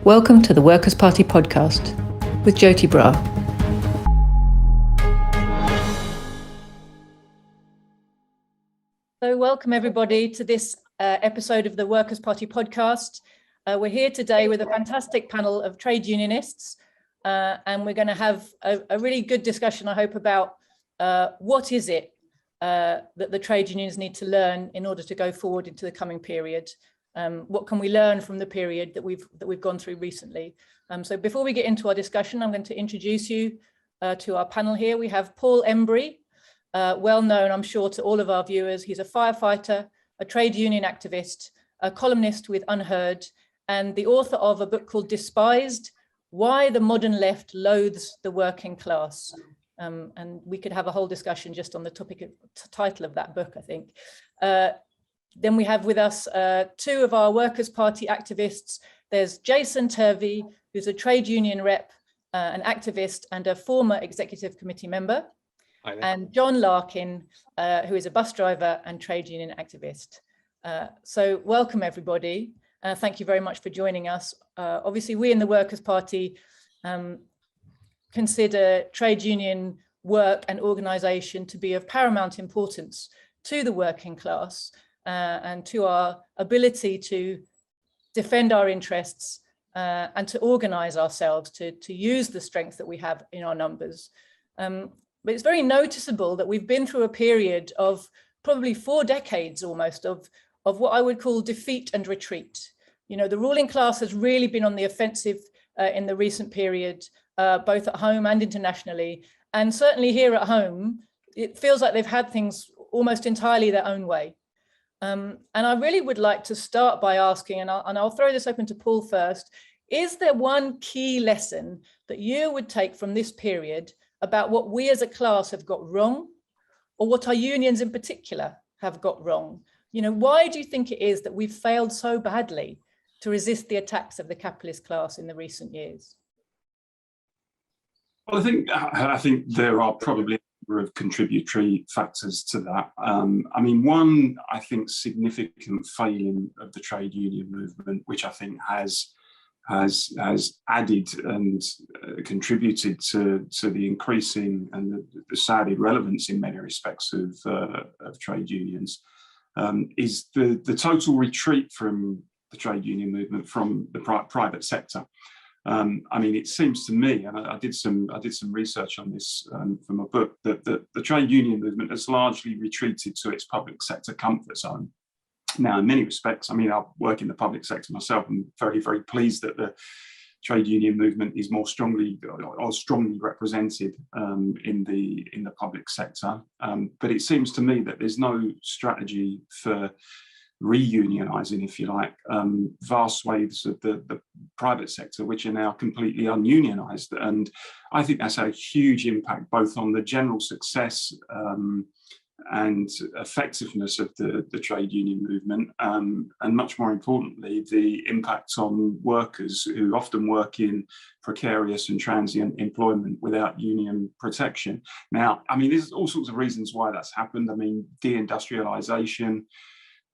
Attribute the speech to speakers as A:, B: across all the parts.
A: Welcome to the Workers' Party podcast with Joti Brar. So welcome everybody to this episode of the Workers' Party podcast. We're here today with a fantastic panel of trade unionists and we're going to have a really good discussion, I hope, about what is it that the trade unions need to learn in order to go forward into the coming period. What can we learn from the period that we've gone through recently? So before we get into our discussion, I'm going to introduce you to our panel here. We have Paul Embery, well known, I'm sure, to all of our viewers. He's a firefighter, a trade union activist, a columnist with Unheard, and the author of a book called Despised: Why the Modern Left Loathes the Working Class. And we could have a whole discussion just on the title of that book, I think. Then we have with us two of our Workers' Party activists. There's Jason Turvey, who's a trade union rep, an activist and a former executive committee member. And John Larkin, who is a bus driver and trade union activist. So welcome everybody. Thank you very much for joining us. Obviously, we in the Workers' Party consider trade union work and organisation to be of paramount importance to the working class. And to our ability to defend our interests and to organise ourselves, to use the strength that we have in our numbers. But it's very noticeable that we've been through a period of probably 4 decades almost of what I would call defeat and retreat. You know, the ruling class has really been on the offensive in the recent period, both at home and internationally. And certainly here at home, it feels like they've had things almost entirely their own way. And I really would like to start by asking, and I'll throw this open to Paul first, is there one key lesson that you would take from this period about what we as a class have got wrong, or what our unions in particular have got wrong? You know, why do you think it is that we've failed so badly to resist the attacks of the capitalist class in the recent years?
B: Well, I think there are probably of contributory factors to that. I mean, one, I think, significant failing of the trade union movement, which I think has added and contributed to the increasing and the sad irrelevance in many respects of trade unions, is the total retreat from the trade union movement from the private sector. I mean, it seems to me, and I did some research on this from a book, that the trade union movement has largely retreated to its public sector comfort zone. Now, in many respects, I mean, I work in the public sector myself. I'm very, very pleased that the trade union movement is more strongly represented in the public sector. But it seems to me that there's no strategy for reunionising, if you like, vast swathes of the private sector, which are now completely ununionised. And I think that's had a huge impact both on the general success and effectiveness of the trade union movement, and much more importantly, the impact on workers who often work in precarious and transient employment without union protection. Now, I mean, there's all sorts of reasons why that's happened. I mean, deindustrialisation,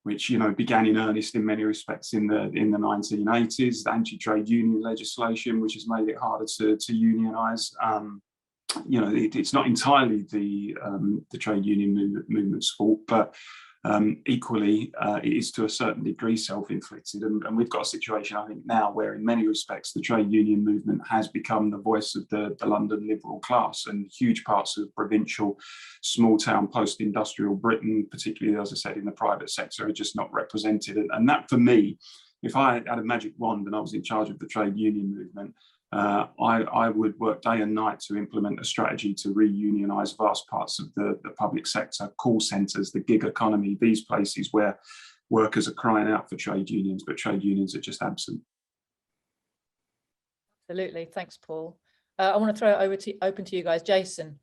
B: which, you know, began in earnest in many respects in the 1980s, the anti-trade union legislation, which has made it harder to unionise. You know, it's not entirely the trade union movement's fault, but equally, it is to a certain degree self-inflicted. And we've got a situation, I think, now where in many respects the trade union movement has become the voice of the London liberal class, and huge parts of provincial, small-town, post-industrial Britain, particularly, as I said, in the private sector, are just not represented. And that, for me, if I had a magic wand and I was in charge of the trade union movement, I would work day and night to implement a strategy to reunionise vast parts of the public sector, call centres, the gig economy, these places where workers are crying out for trade unions, but trade unions are just absent.
A: Absolutely. Thanks, Paul. I want to throw it open to you guys. Jason.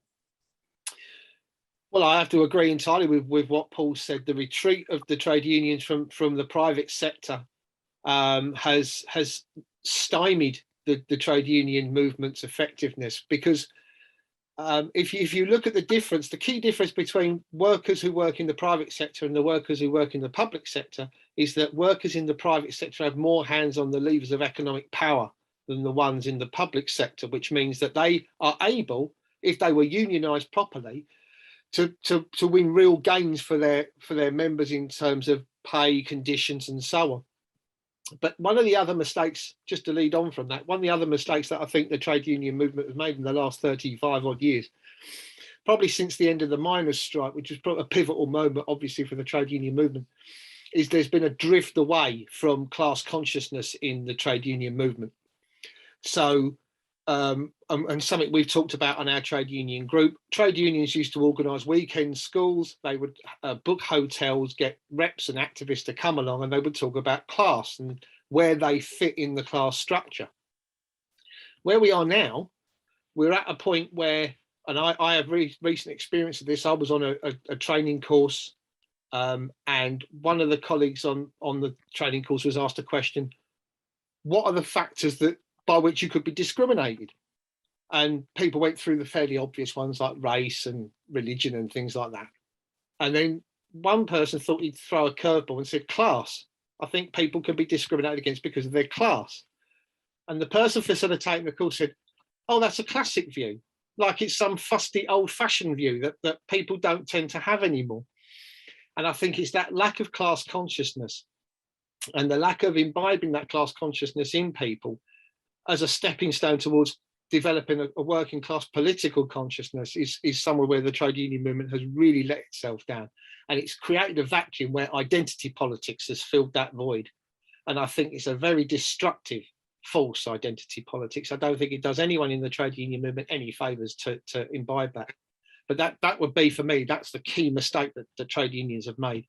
C: Well, I have to agree entirely with what Paul said. The retreat of the trade unions from the private sector has stymied the trade union movement's effectiveness, because if you look at the key difference between workers who work in the private sector and the workers who work in the public sector is that workers in the private sector have more hands on the levers of economic power than the ones in the public sector, which means that they are able, if they were unionised properly, to win real gains for their members in terms of pay, conditions, and so on. But one of the other mistakes, just to lead on from that, one of the other mistakes that I think the trade union movement has made in the last 35 odd years, probably since the end of the miners' strike, which was a pivotal moment, obviously, for the trade union movement, is there's been a drift away from class consciousness in the trade union movement. So, and something we've talked about on our trade union group, trade unions used to organise weekend schools. They would book hotels, get reps and activists to come along, and they would talk about class and where they fit in the class structure. Where we are now, we're at a point where, and I have recent experience of this. I was on a training course, and one of the colleagues on the training course was asked a question: what are the factors that by which you could be discriminated? And people went through the fairly obvious ones like race and religion and things like that. And then one person thought he'd throw a curveball and said, class. I think people can be discriminated against because of their class. And the person facilitating the course said, oh, that's a classic view. Like it's some fusty old-fashioned view that people don't tend to have anymore. And I think it's that lack of class consciousness and the lack of imbibing that class consciousness in people as a stepping stone towards developing a working class political consciousness is somewhere where the trade union movement has really let itself down. And it's created a vacuum where identity politics has filled that void. And I think it's a very destructive, false identity politics. I don't think it does anyone in the trade union movement any favours to imbibe that. But that would be, for me, that's the key mistake that the trade unions have made.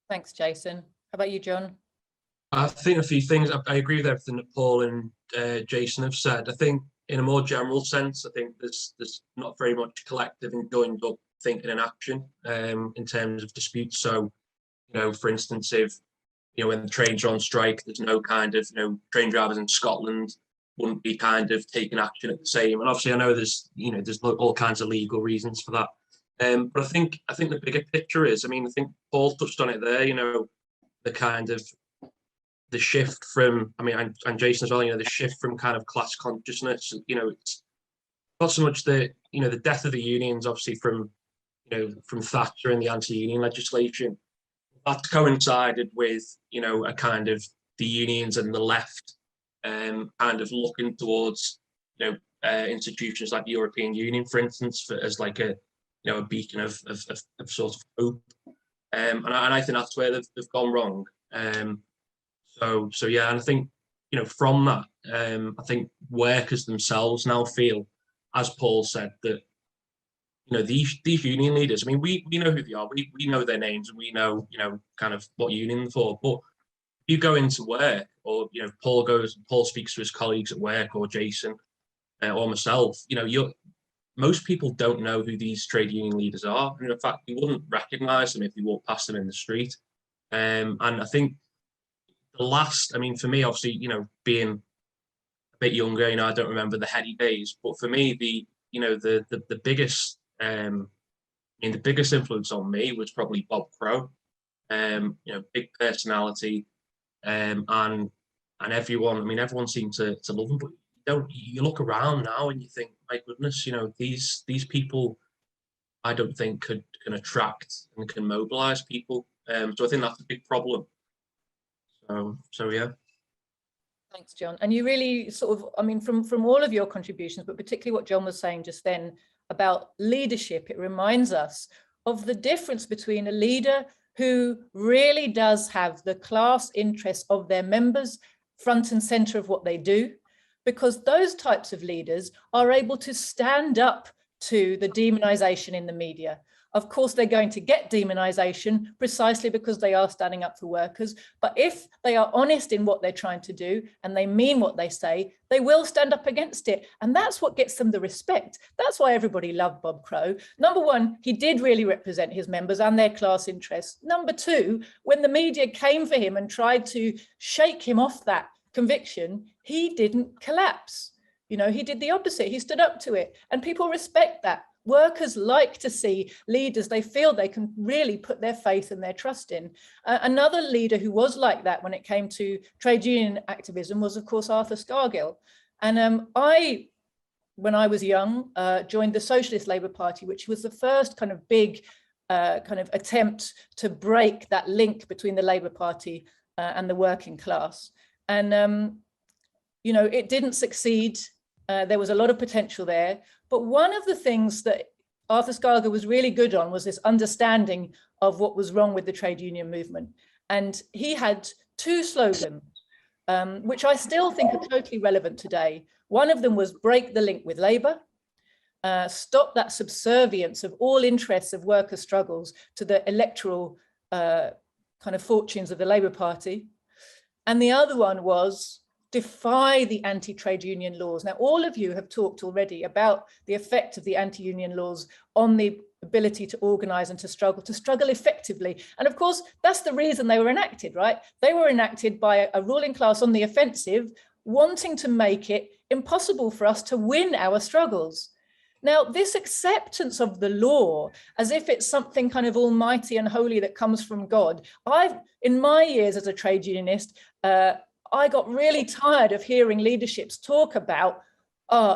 A: Thanks, Jason. How about you, John?
D: I think a few things. I agree with everything that Paul and Jason have said. I think in a more general sense, I think there's not very much collective and joined up thinking and action in terms of disputes. So, you know, for instance, if, you know, when the trains are on strike, there's no kind of, you know, train drivers in Scotland wouldn't be kind of taking action at the same. And obviously I know there's, you know, there's all kinds of legal reasons for that. But I think the bigger picture is, I mean, I think Paul touched on it there, you know, the kind of the shift from, I mean, and Jason as well, you know, the shift from kind of class consciousness, you know, it's not so much the, you know, the death of the unions, obviously from, you know, from Thatcher and the anti-union legislation, that coincided with, you know, a kind of the unions and the left kind of looking towards, you know, institutions like the European Union, for instance, as like a, you know, a beacon of sort of hope. And I think that's where they've gone wrong. So yeah, and I think, you know, from that, I think workers themselves now feel, as Paul said, that, you know, these union leaders, I mean, we know who they are, we know their names, and we know, you know, kind of what union they're for. But you go into work, or, you know, Paul speaks to his colleagues at work, or Jason, or myself, you know, most people don't know who these trade union leaders are. And in fact, you wouldn't recognise them if you walked past them in the street. And I think the last, I mean, for me, obviously, you know, being a bit younger, you know, I don't remember the heady days, but for me, the biggest, I mean, the biggest influence on me was probably Bob Crow. You know, big personality, and everyone, I mean, everyone seemed to love him, but you look around now and you think, my goodness, you know, these people, I don't think can attract and can mobilise people. So I think that's a big problem. So yeah.
A: Thanks, John. And you really sort of, I mean, from all of your contributions, but particularly what John was saying just then about leadership, it reminds us of the difference between a leader who really does have the class interests of their members front and center of what they do, because those types of leaders are able to stand up to the demonization in the media. Of course, they're going to get demonization precisely because they are standing up for workers. But if they are honest in what they're trying to do and they mean what they say, they will stand up against it. And that's what gets them the respect. That's why everybody loved Bob Crow. Number one, he did really represent his members and their class interests. Number two, when the media came for him and tried to shake him off that conviction, he didn't collapse. You know, he did the opposite. He stood up to it, and people respect that. workers like to see leaders they feel they can really put their faith and their trust in. Another leader who was like that when it came to trade union activism was, of course, Arthur Scargill. And when I was young, joined the Socialist Labour Party, which was the first kind of big kind of attempt to break that link between the Labour Party and the working class. And, you know, it didn't succeed. There was a lot of potential there. But one of the things that Arthur Scargill was really good on was this understanding of what was wrong with the trade union movement. And he had two slogans, which I still think are totally relevant today. One of them was break the link with Labour, stop that subservience of all interests of worker struggles to the electoral kind of fortunes of the Labour Party. And the other one was defy the anti-trade union laws. Now, all of you have talked already about the effect of the anti-union laws on the ability to organise and to struggle effectively. And of course, that's the reason they were enacted, right? They were enacted by a ruling class on the offensive, wanting to make it impossible for us to win our struggles. Now, this acceptance of the law as if it's something kind of almighty and holy that comes from God. In my years as a trade unionist, I got really tired of hearing leaderships talk about,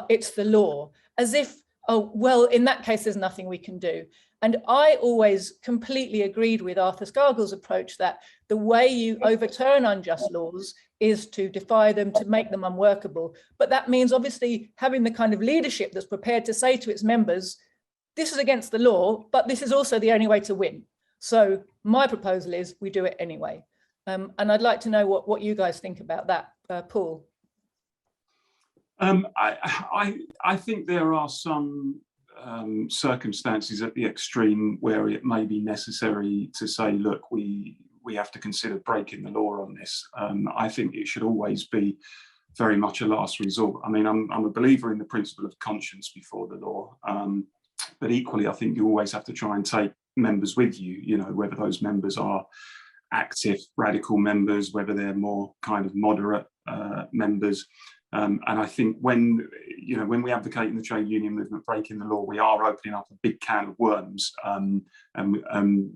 A: it's the law, as if, oh, well, in that case, there's nothing we can do. And I always completely agreed with Arthur Scargill's approach that the way you overturn unjust laws is to defy them, to make them unworkable. But that means obviously having the kind of leadership that's prepared to say to its members, this is against the law, but this is also the only way to win. So my proposal is we do it anyway. And I'd like to know what you guys think about that, Paul.
B: I think there are some circumstances at the extreme where it may be necessary to say, look, we have to consider breaking the law on this. I think it should always be very much a last resort. I mean, I'm a believer in the principle of conscience before the law, but equally, I think you always have to try and take members with you, you know, whether those members are active, radical members, whether they're more kind of moderate members. And I think when we advocate in the trade union movement breaking the law, we are opening up a big can of worms, and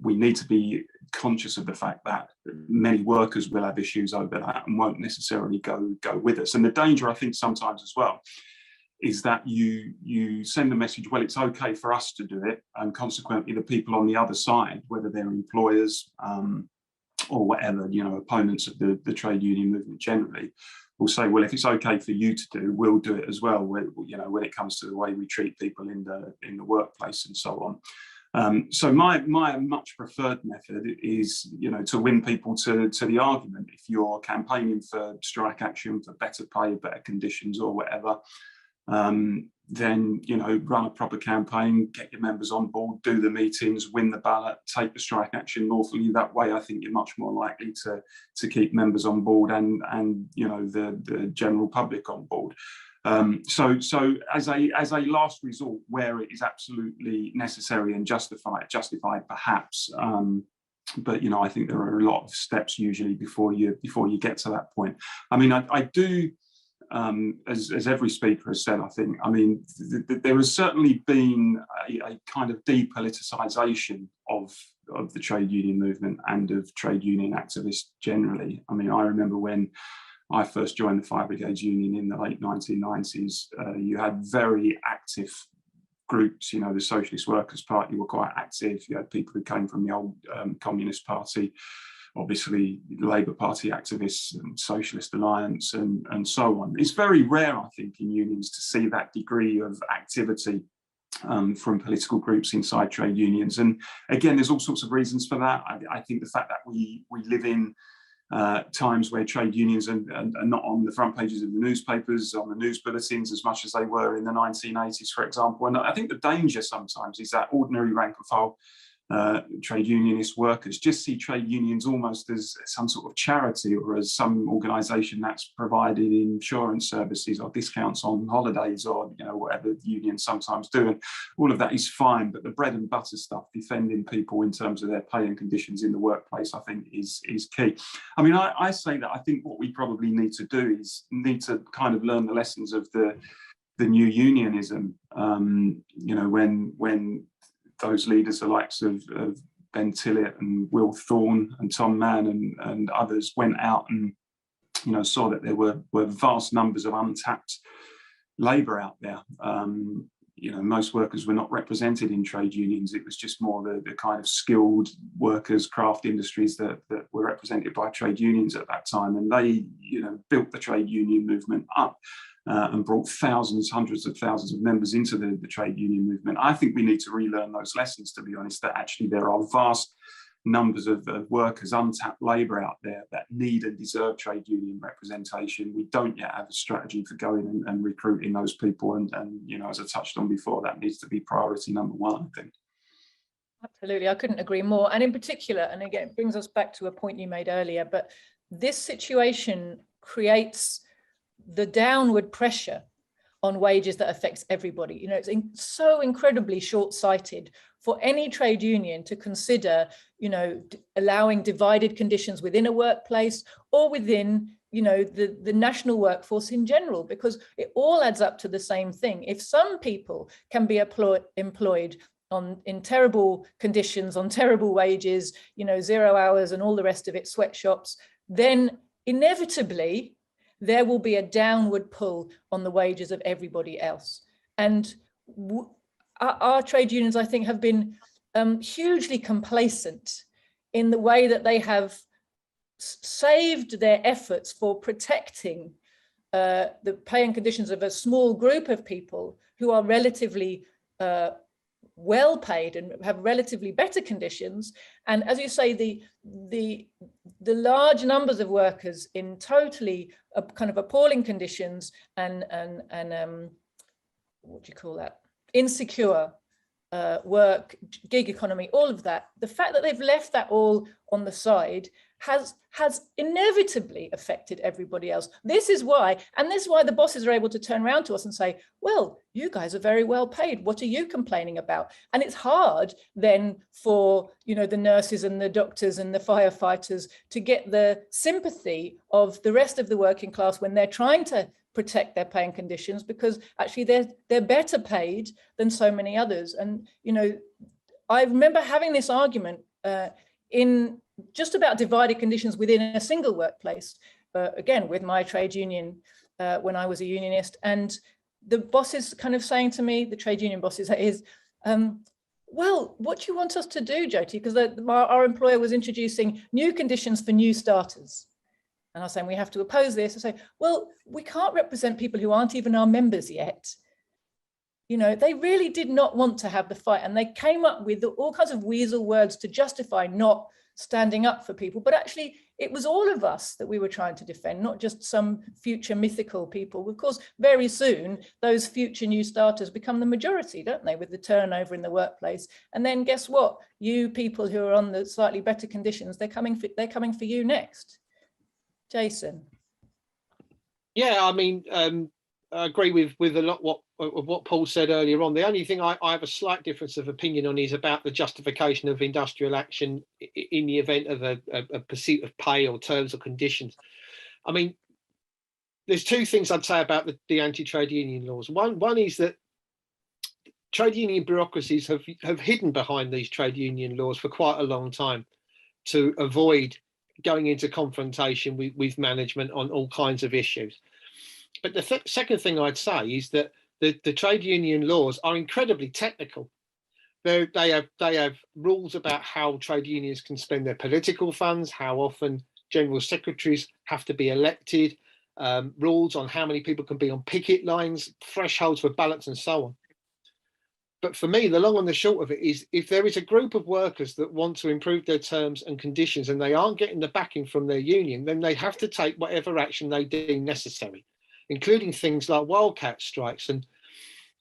B: we need to be conscious of the fact that many workers will have issues over that and won't necessarily go with us. And the danger, I think, sometimes as well, is that you send a message, well, it's okay for us to do it, and consequently the people on the other side, whether they're employers or whatever, you know, opponents of the trade union movement generally, will say, well, if it's okay for you to do, we'll do it as well, you know, when it comes to the way we treat people in the workplace and so on. So my much preferred method is, you know, to win people to the argument. If you're campaigning for strike action, for better pay, better conditions or whatever, then, you know, run a proper campaign, get your members on board, do the meetings, win the ballot, take the strike action lawfully. That way, I think you're much more likely to keep members on board and you know, the general public on board. So as a last resort, where it is absolutely necessary and justified perhaps, but you know, I think there are a lot of steps usually before you get to that point. I mean, I do. As every speaker has said, I think, I mean, there has certainly been a kind of depoliticisation of the trade union movement and of trade union activists generally. I mean, I remember when I first joined the Fire Brigades Union in the late 1990s, you had very active groups, you know, the Socialist Workers' Party were quite active. You had people who came from the old Communist Party, obviously Labour Party activists and Socialist Alliance and so on. It's very rare, I think, in unions to see that degree of activity from political groups inside trade unions. And again, there's all sorts of reasons for that. I think the fact that we live in times where trade unions are not on the front pages of the newspapers, on the news bulletins as much as they were in the 1980s, for example. And I think the danger sometimes is that ordinary rank and file trade unionist workers just see trade unions almost as some sort of charity or as some organisation that's provided insurance services or discounts on holidays or, you know, whatever unions sometimes do. And all of that is fine, but the bread and butter stuff, defending people in terms of their pay and conditions in the workplace, I think is key. I mean, I say that I think what we probably need to do is need to kind of learn the lessons of the the new unionism. You know, when those leaders, the likes of Ben Tillett and Will Thorne and Tom Mann and others, went out and, you know, saw that there were vast numbers of untapped labour out there. You know, most workers were not represented in trade unions. It was just more the kind of skilled workers, craft industries that were represented by trade unions at that time. And they, you know, built the trade union movement up and brought thousands, hundreds of thousands of members into the trade union movement. I think we need to relearn those lessons, to be honest, that actually there are vast numbers of workers, untapped labour out there that need and deserve trade union representation. We don't yet have a strategy for going and recruiting those people. And, you know, as I touched on before, that needs to be priority number one, I think.
A: Absolutely, I couldn't agree more. And in particular, and again, it brings us back to a point you made earlier, but this situation creates the downward pressure on wages that affects everybody. You know, it's so incredibly short-sighted for any trade union to consider, you know, allowing divided conditions within a workplace or within, you know, the national workforce in general, because it all adds up to the same thing. If some people can be employed in terrible conditions, on terrible wages, you know, 0 hours and all the rest of it, sweatshops, then inevitably there will be a downward pull on the wages of everybody else. And our trade unions, I think, have been hugely complacent in the way that they have saved their efforts for protecting the pay and conditions of a small group of people who are relatively well paid and have relatively better conditions. And as you say, the large numbers of workers in totally kind of appalling conditions and what do you call that? Insecure work, gig economy, all of that. The fact that they've left that all on the side has inevitably affected everybody else. This is why the bosses are able to turn around to us and say, well, you guys are very well paid. What are you complaining about? And it's hard then for, you know, the nurses and the doctors and the firefighters to get the sympathy of the rest of the working class when they're trying to protect their pay and conditions, because actually they're better paid than so many others. And, you know, I remember having this argument in just about divided conditions within a single workplace, again, with my trade union when I was a unionist, and the bosses kind of saying to me, the trade union bosses, that is, well, what do you want us to do, Joti? Because our employer was introducing new conditions for new starters. And I was saying, we have to oppose this. I say, well, we can't represent people who aren't even our members yet. You know, they really did not want to have the fight. And they came up with all kinds of weasel words to justify not standing up for people. But actually, it was all of us that we were trying to defend, not just some future mythical people. Of course, very soon, those future new starters become the majority, don't they, with the turnover in the workplace. And then guess what? You people who are on the slightly better conditions, they're coming for you next. Jason.
C: Yeah, I mean, I agree with a lot of what Paul said earlier on. The only thing I have a slight difference of opinion on is about the justification of industrial action in the event of a pursuit of pay or terms or conditions. I mean, there's two things I'd say about the anti-trade union laws. One is that trade union bureaucracies have hidden behind these trade union laws for quite a long time to avoid going into confrontation with management on all kinds of issues. But the second thing I'd say is that the trade union laws are incredibly technical. They have rules about how trade unions can spend their political funds, how often general secretaries have to be elected, rules on how many people can be on picket lines, thresholds for ballots and so on. But for me, the long and the short of it is, if there is a group of workers that want to improve their terms and conditions and they aren't getting the backing from their union, then they have to take whatever action they deem necessary, including things like wildcat strikes. And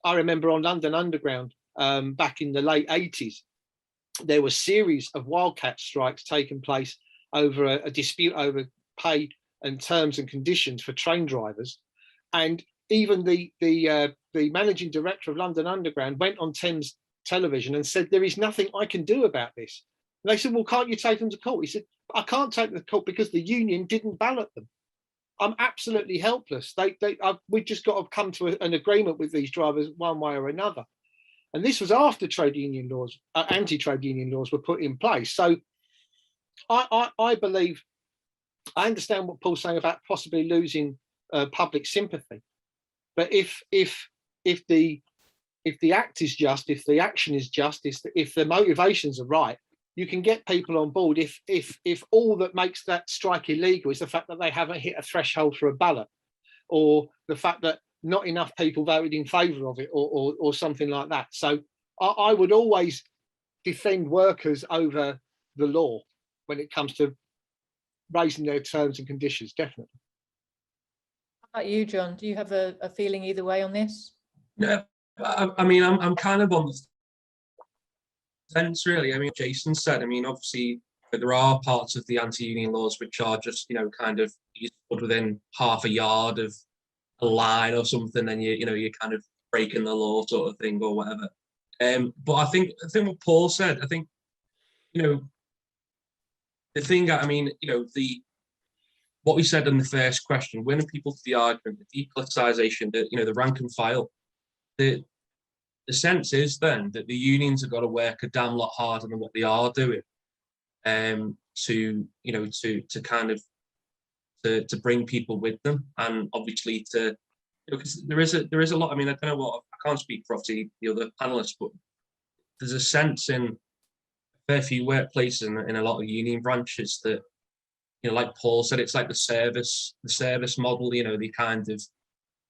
C: I remember on London Underground back in the late 80s, there were a series of wildcat strikes taking place over a dispute over pay and terms and conditions for train drivers. And even the managing director of London Underground went on Thames television and said, there is nothing I can do about this. And they said, well, can't you take them to court? He said, I can't take them to court because the union didn't ballot them. I'm absolutely helpless. We've just got to come to an agreement with these drivers one way or another. And this was after trade union laws, anti-trade union laws were put in place. So I believe, I understand what Paul's saying about possibly losing public sympathy. But if the act is just, if the action is just, if the motivations are right, you can get people on board. If all that makes that strike illegal is the fact that they haven't hit a threshold for a ballot, or the fact that not enough people voted in favour of it, or something like that. So I would always defend workers over the law when it comes to raising their terms and conditions, definitely.
A: How about you, John? Do you have a feeling either way on this?
D: No, I mean, I'm kind of on the fence, really. I mean, Jason said, I mean, obviously, there are parts of the anti-union laws which are just, kind of within half a yard of a line or something, and you're kind of breaking the law, sort of thing, or whatever. But I think what Paul said, I think, the thing, I mean, what we said in the first question, winning people to the argument, the depoliticisation, the rank and file, the sense is then that the unions have got to work a damn lot harder than what they are doing, to kind of to bring people with them, and obviously to, because there is a lot. I mean, I don't know what, I can't speak for obviously the other panelists, but there's a sense in a fair few workplaces in a lot of union branches that, like Paul said, it's like the service model. They kind of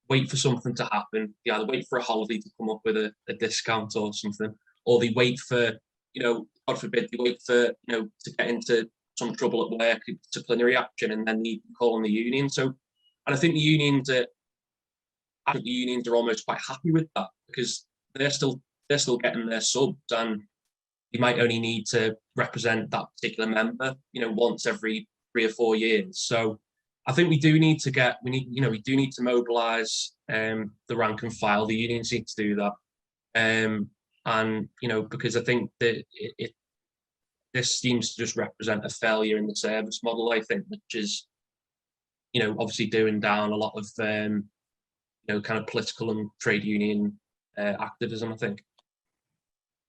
D: wait for something to happen. They either wait for a holiday to come up with a discount or something, or they wait for, God forbid, they wait for, to get into some trouble at work, disciplinary action, and then they call on the union. So, and I think the unions are almost quite happy with that, because they're still getting their subs, and you might only need to represent that particular member, once every 3 or 4 years. So I think we do need to mobilise the rank and file. The unions need to do that, and because I think that this seems to just represent a failure in the service model, I think, which is, obviously doing down a lot of kind of political and trade union activism, I think.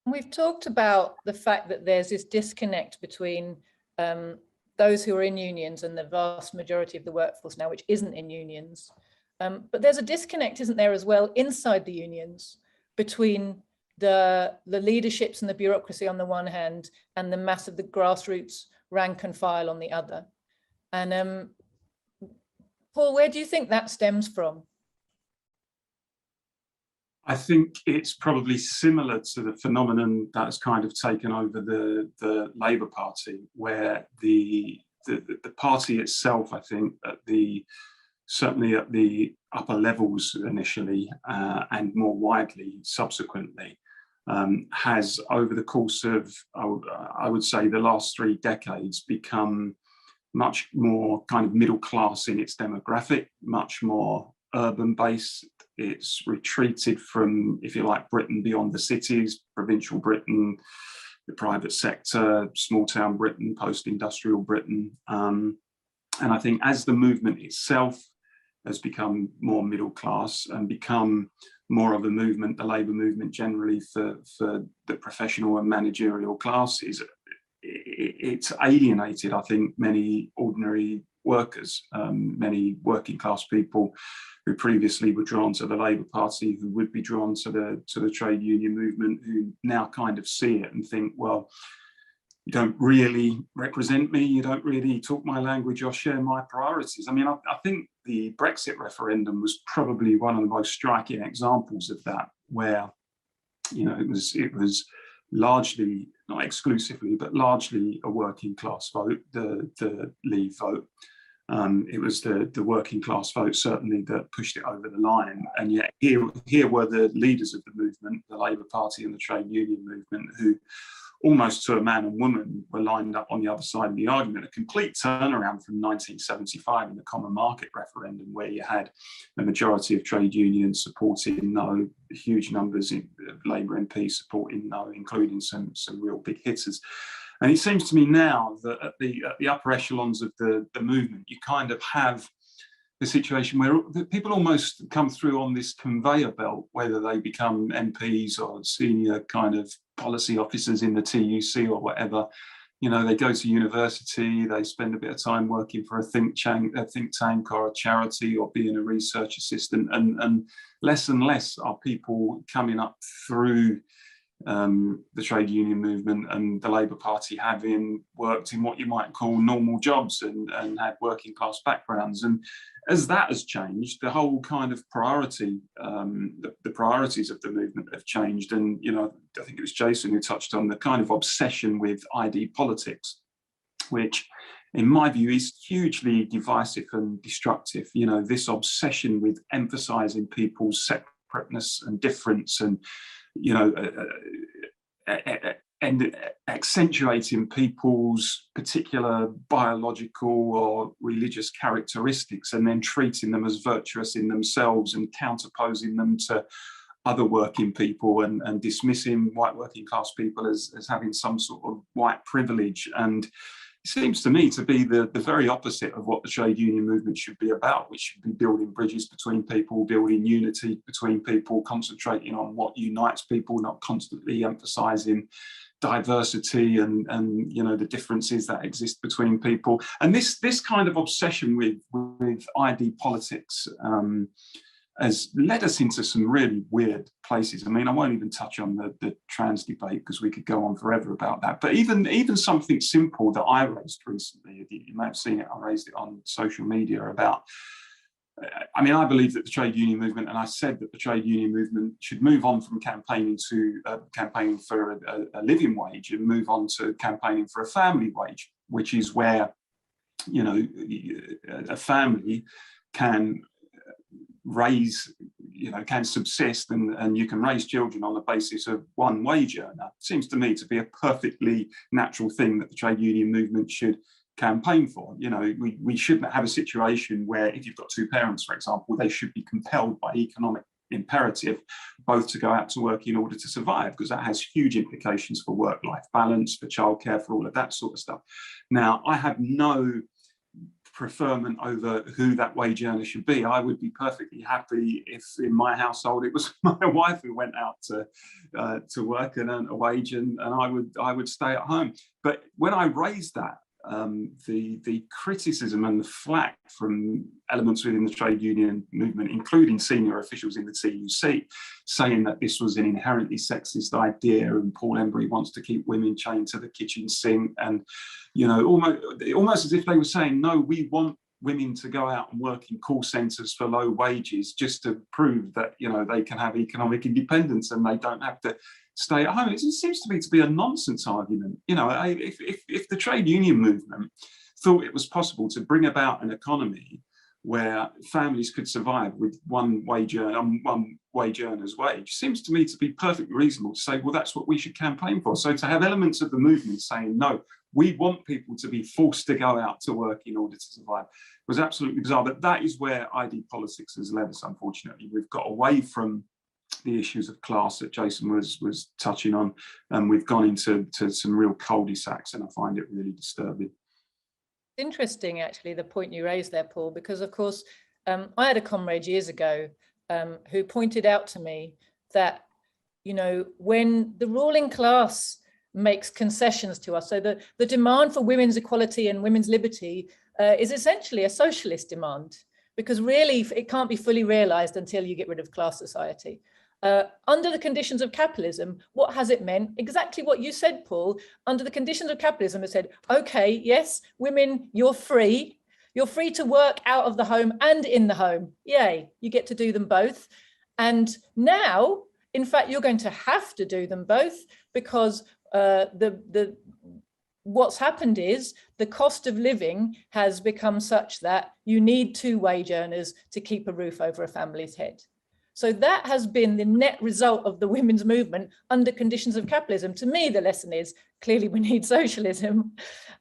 A: We've talked about the fact that there's this disconnect between those who are in unions and the vast majority of the workforce now, which isn't in unions. But there's a disconnect, isn't there, as well, inside the unions, between the leaderships and the bureaucracy on the one hand, and the mass of the grassroots rank and file on the other. And Paul, where do you think that stems from?
B: I think it's probably similar to the phenomenon that has kind of taken over the Labour Party, where the party itself, I think, certainly at the upper levels initially, and more widely subsequently, has, over the course of, I would say, the last 3 decades, become much more kind of middle class in its demographic, much more urban based. It's retreated from, if you like, Britain beyond the cities, provincial Britain, the private sector, small town Britain, post-industrial Britain. And I think as the movement itself has become more middle class and become more of a movement, the Labour movement generally, for the professional and managerial classes, it's alienated, I think, many ordinary workers, many working class people who previously were drawn to the Labour Party, who would be drawn to the trade union movement, who now kind of see it and think, well, you don't really represent me, you don't really talk my language or share my priorities. I mean, I think the Brexit referendum was probably one of the most striking examples of that, where, it was largely, not exclusively, but largely a working class vote, the Leave vote. It was the working class vote, certainly, that pushed it over the line. And yet here were the leaders of the movement, the Labour Party and the trade union movement, who almost to a man and woman were lined up on the other side of the argument. A complete turnaround from 1975 in the Common Market referendum, where you had the majority of trade unions supporting no, huge numbers of Labour MPs supporting no, including some real big hitters. And it seems to me now that at the upper echelons of the movement, you kind of have the situation where people almost come through on this conveyor belt, whether they become MPs or senior kind of policy officers in the TUC or whatever. You know, they go to university, they spend a bit of time working for a think tank or a charity, or being a research assistant, and less are people coming up through the trade union movement and the Labour Party having worked in what you might call normal jobs and had working class backgrounds. And as that has changed, the whole kind of priority, the priorities of the movement have changed. And, you know, I think it was Jason who touched on the kind of obsession with ID politics, which in my view is hugely divisive and destructive. You know, this obsession with emphasising people's separateness and difference, and you know, and accentuating people's particular biological or religious characteristics, and then treating them as virtuous in themselves and counterposing them to other working people, and dismissing white working class people as having some sort of white privilege. And it seems to me to be the very opposite of what the trade union movement should be about, which should be building bridges between people, building unity between people, concentrating on what unites people, not constantly emphasising diversity and you know, the differences that exist between people. And this kind of obsession with ID politics has led us into some really weird places. I mean, I won't even touch on the trans debate because we could go on forever about that. But even something simple that I raised recently, you may have seen it, I raised it on social media about, I mean, I believe that the trade union movement, and I said that the trade union movement should move on from campaigning to campaigning for a living wage and move on to campaigning for a family wage, which is where, you know, a family can raise, you know, can subsist, and you can raise children on the basis of one wage earner. It seems to me to be a perfectly natural thing that the trade union movement should campaign for. You know, we shouldn't have a situation where if you've got two parents, for example, they should be compelled by economic imperative both to go out to work in order to survive, because that has huge implications for work-life balance, for childcare, for all of that sort of stuff. Now, I have no preferment over who that wage earner should be. I would be perfectly happy if in my household it was my wife who went out to work and earn a wage, and I would stay at home. But when I raised that, the criticism and the flack from elements within the trade union movement, including senior officials in the TUC, saying that this was an inherently sexist idea and Paul Embery wants to keep women chained to the kitchen sink, and you know, almost as if they were saying, no, we want women to go out and work in call centres for low wages just to prove that, you know, they can have economic independence and they don't have to stay at home. It seems to me to be a nonsense argument. You know, if the trade union movement thought it was possible to bring about an economy where families could survive with one wage earner's wage, seems to me to be perfectly reasonable to say, well, that's what we should campaign for. So to have elements of the movement saying, no, we want people to be forced to go out to work in order to survive, was absolutely bizarre. But that is where ID politics has led us, unfortunately. We've got away from the issues of class that Jason was touching on, and we've gone into some real cul-de-sacs, and I find it really disturbing.
A: Interesting, actually, the point you raised there, Paul, because of course, I had a comrade years ago who pointed out to me that, you know, when the ruling class makes concessions to us, so the demand for women's equality and women's liberty is essentially a socialist demand, because really it can't be fully realized until you get rid of class society. Under the conditions of capitalism, what has it meant? Exactly what you said, Paul. Under the conditions of capitalism, it said, okay, yes, women, you're free. You're free to work out of the home and in the home. Yay, you get to do them both. And now, in fact, you're going to have to do them both, because what's happened is the cost of living has become such that you need two wage earners to keep a roof over a family's head. So that has been the net result of the women's movement under conditions of capitalism. To me, the lesson is clearly we need socialism.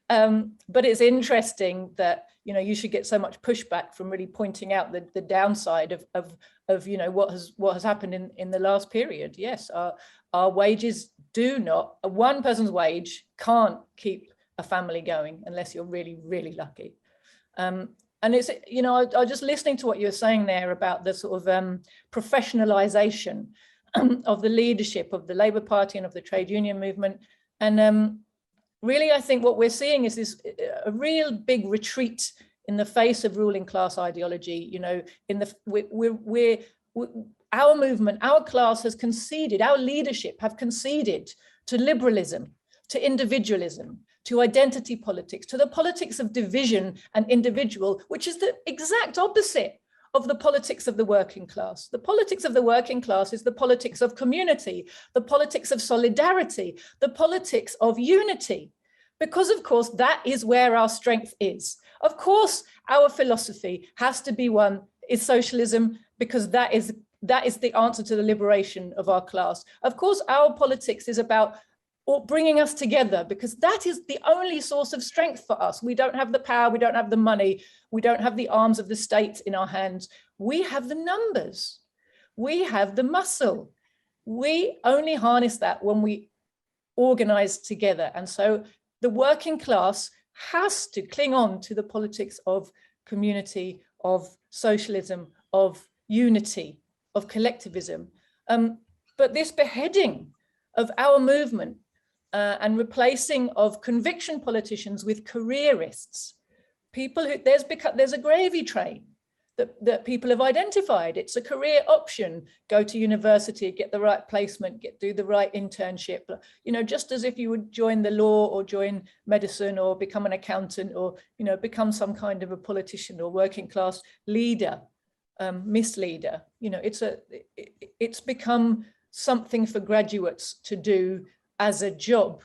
A: But it's interesting that, you know, you should get so much pushback from really pointing out the downside of you know, what has happened in the last period. Yes, our wages do not, one person's wage can't keep a family going unless you're really, really lucky. And it's, you know, I was just listening to what you were saying there about the sort of professionalization of the leadership of the Labour Party and of the trade union movement. And really, I think what we're seeing is this a real big retreat in the face of ruling class ideology. You know, in the our movement, our class has conceded, our leadership have conceded to liberalism, to individualism, to identity politics, to the politics of division and individual, which is the exact opposite of the politics of the working class. The politics of the working class is the politics of community, the politics of solidarity, the politics of unity, because of course that is where our strength is. Of course, our philosophy has to be one, is socialism, because that is the answer to the liberation of our class. Of course, our politics is about bringing us together, because that is the only source of strength for us. We don't have the power, we don't have the money, we don't have the arms of the state in our hands. We have the numbers, we have the muscle. We only harness that when we organize together. And so the working class has to cling on to the politics of community, of socialism, of unity, of collectivism. But this beheading of our movement and replacing of conviction politicians with careerists, people who there's a gravy train that people have identified. It's a career option. Go to university, get the right placement, do the right internship. You know, just as if you would join the law or join medicine or become an accountant or, you know, become some kind of a politician or working class leader, misleader. You know, it's become something for graduates to do as a job,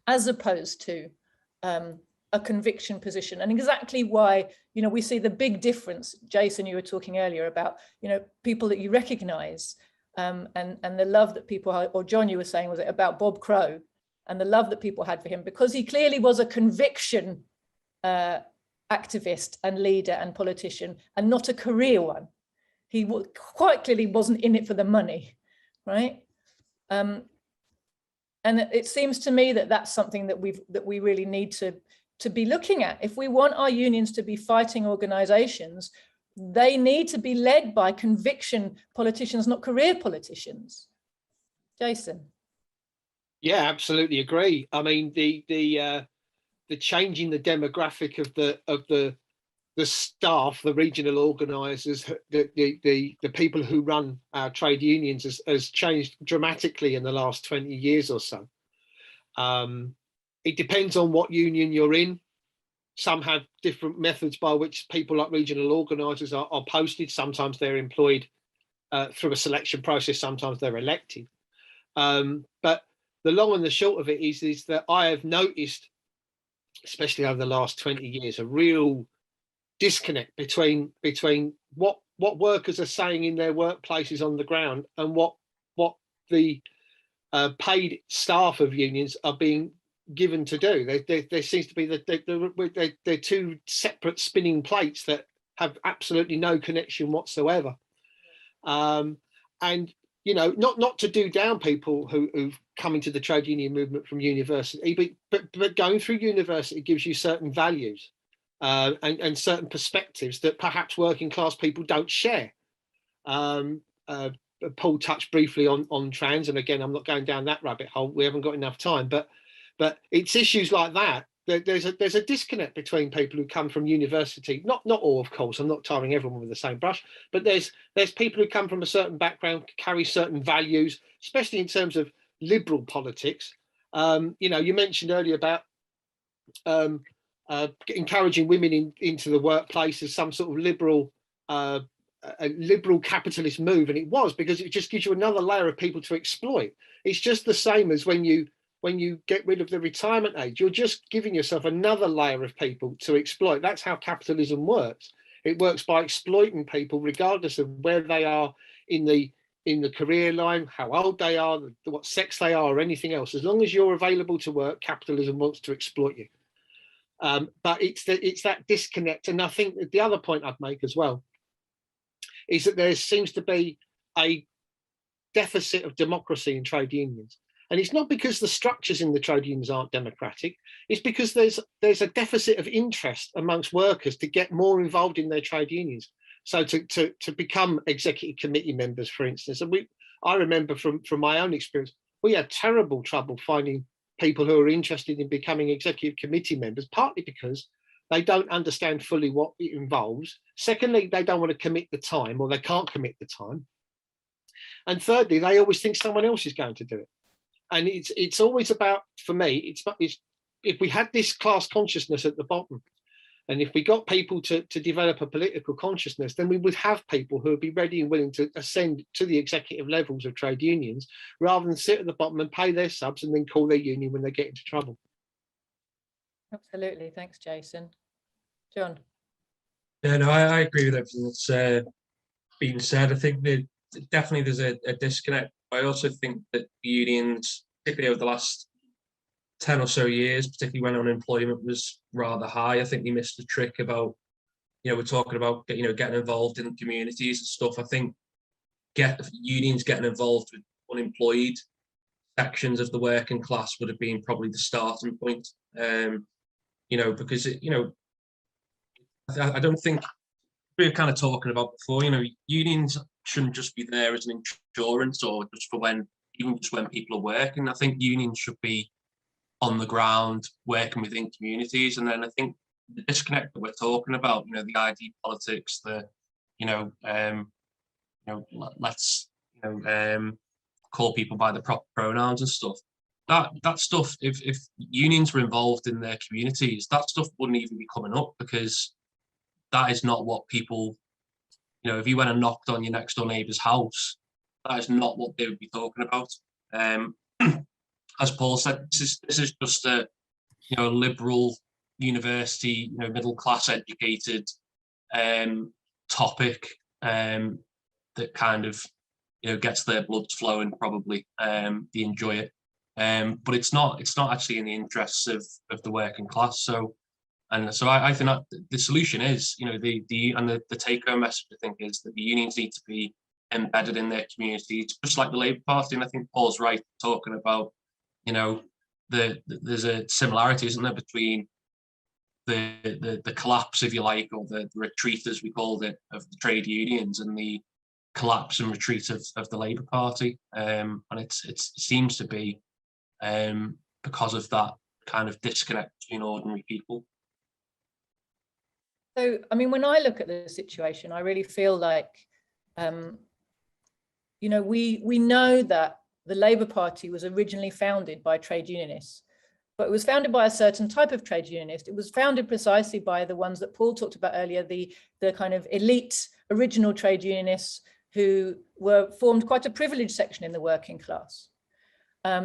A: as opposed to a conviction position. And exactly why, you know, we see the big difference. Jason, you were talking earlier about, you know, people that you recognize and the love that people had, or John, you were saying, was it about Bob Crow and the love that people had for him, because he clearly was a conviction activist and leader and politician, and not a career one. He quite clearly wasn't in it for the money, right? And it seems to me that that's something that we really need to be looking at. If we want our unions to be fighting organizations, they need to be led by conviction politicians, not career politicians. Jason.
C: Yeah, absolutely agree. I mean, the changing the demographic of the staff, the regional organisers, the people who run our trade unions has changed dramatically in the last 20 years or so. It depends on what union you're in. Some have different methods by which people like regional organisers are posted. Sometimes they're employed through a selection process, sometimes they're elected. But the long and the short of it is that I have noticed, especially over the last 20 years, a real disconnect between what workers are saying in their workplaces on the ground and what the paid staff of unions are being given to do. There seems to be they're two separate spinning plates that have absolutely no connection whatsoever. And you know, not to do down people who've come into the trade union movement from university, but going through university gives you certain values and certain perspectives that perhaps working class people don't share. Paul touched briefly on trans, and again, I'm not going down that rabbit hole. We haven't got enough time, but it's issues like that. There's a disconnect between people who come from university. Not all, of course. I'm not tarring everyone with the same brush, but there's people who come from a certain background, carry certain values, especially in terms of liberal politics. You know, you mentioned earlier about encouraging women into the workplace as some sort of liberal capitalist move, and it was because it just gives you another layer of people to exploit. It's just the same as when you get rid of the retirement age, you're just giving yourself another layer of people to exploit. That's how capitalism works. It works by exploiting people regardless of where they are in the career line, how old they are, what sex they are, or anything else. As long as you're available to work, capitalism wants to exploit you. But it's that disconnect. And I think that the other point I'd make as well is that there seems to be a deficit of democracy in trade unions. And it's not because the structures in the trade unions aren't democratic. It's because there's a deficit of interest amongst workers to get more involved in their trade unions. So to become executive committee members, for instance, and I remember from my own experience, we had terrible trouble finding people who are interested in becoming executive committee members, partly because they don't understand fully what it involves. Secondly, they don't want to commit the time, or they can't commit the time. And thirdly, they always think someone else is going to do it. And it's always about, for me, it's if we had this class consciousness at the bottom, and if we got people to develop a political consciousness, then we would have people who would be ready and willing to ascend to the executive levels of trade unions, rather than sit at the bottom and pay their subs and then call their union when they get into trouble.
A: Absolutely. Thanks, Jason. John?
D: Yeah, no, I agree with everything that's been said. I think that definitely there's a disconnect. I also think that the unions, particularly over the last 10 or so years, particularly when unemployment was rather high, I think they missed the trick about, we're talking about, getting involved in communities and stuff. I think unions getting involved with unemployed sections of the working class would have been probably the starting point. Because I don't think, we were kind of talking about before, unions shouldn't just be there as an insurance or just for when people are working. I think unions should be on the ground working within communities. And then I think the disconnect that we're talking about, the ID politics, let's call people by the proper pronouns and stuff. That stuff, if unions were involved in their communities, that stuff wouldn't even be coming up, because that is not what people, if you went and knocked on your next door neighbour's house, that is not what they would be talking about. As Paul said, this is just a liberal university, middle class educated topic that kind of gets their blood flowing. Probably they enjoy it, but it's not actually in the interests of the working class. So I think that the solution is, the take home message, I think, is that the unions need to be embedded in their communities, just like the Labour Party. And I think Paul's right talking about, there's a similarity, isn't there, between the collapse, if you like, or the retreat, as we called it, of the trade unions, and the collapse and retreat of the Labour Party. And it seems to be because of that kind of disconnect between ordinary people.
A: So, I mean, when I look at the situation, I really feel like, we know that the Labour Party was originally founded by trade unionists, but it was founded by a certain type of trade unionist. It was founded precisely by the ones that Paul talked about earlier, the kind of elite original trade unionists who formed quite a privileged section in the working class.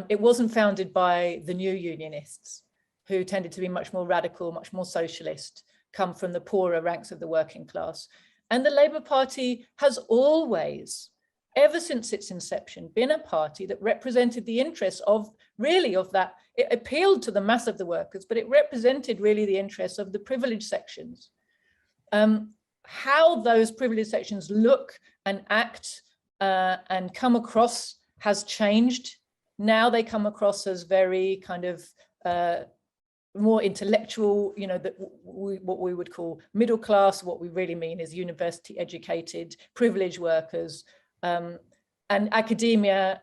A: It wasn't founded by the new unionists, who tended to be much more radical, much more socialist, come from the poorer ranks of the working class. And the Labour Party has always, ever since its inception, been a party that represented the interests of that. It appealed to the mass of the workers, but it represented really the interests of the privileged sections. How those privileged sections look and act and come across has changed. Now they come across as very kind of more intellectual, what we would call middle class. What we really mean is university educated, privileged workers. And academia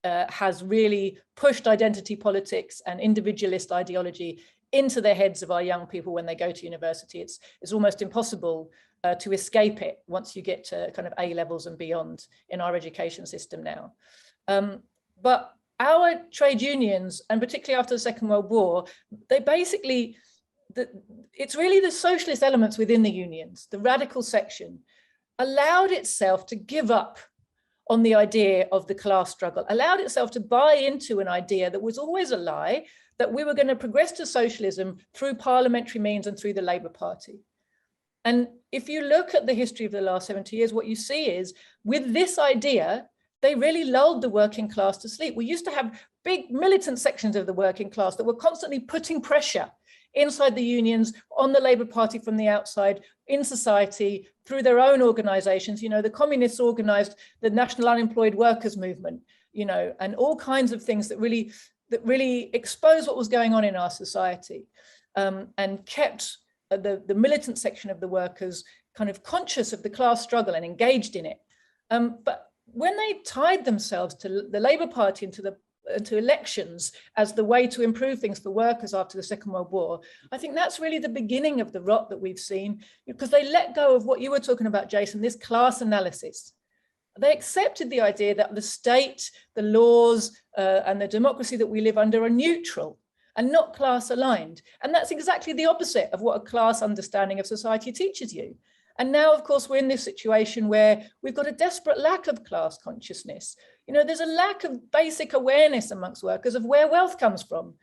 A: has really pushed identity politics and individualist ideology into the heads of our young people when they go to university. It's almost impossible to escape it once you get to kind of A levels and beyond in our education system now. But our trade unions, and particularly after the Second World War, they basically, it's really the socialist elements within the unions, the radical section, allowed itself to give up on the idea of the class struggle, allowed itself to buy into an idea that was always a lie, that we were going to progress to socialism through parliamentary means and through the Labour Party. And if you look at the history of the last 70 years, what you see is, with this idea, they really lulled the working class to sleep. We used to have big militant sections of the working class that were constantly putting pressure inside the unions, on the Labour Party from the outside, in society, through their own organisations. The communists organised the National Unemployed Workers Movement. and all kinds of things that really exposed what was going on in our society, and kept the militant section of the workers kind of conscious of the class struggle and engaged in it. But when they tied themselves to the Labour Party and to elections as the way to improve things for workers after the Second World War, I think that's really the beginning of the rot that we've seen, because they let go of what you were talking about, Jason, this class analysis. They accepted the idea that the state, the laws, and the democracy that we live under are neutral and not class aligned. And that's exactly the opposite of what a class understanding of society teaches you. And now, of course, we're in this situation where we've got a desperate lack of class consciousness. There's a lack of basic awareness amongst workers of where wealth comes from.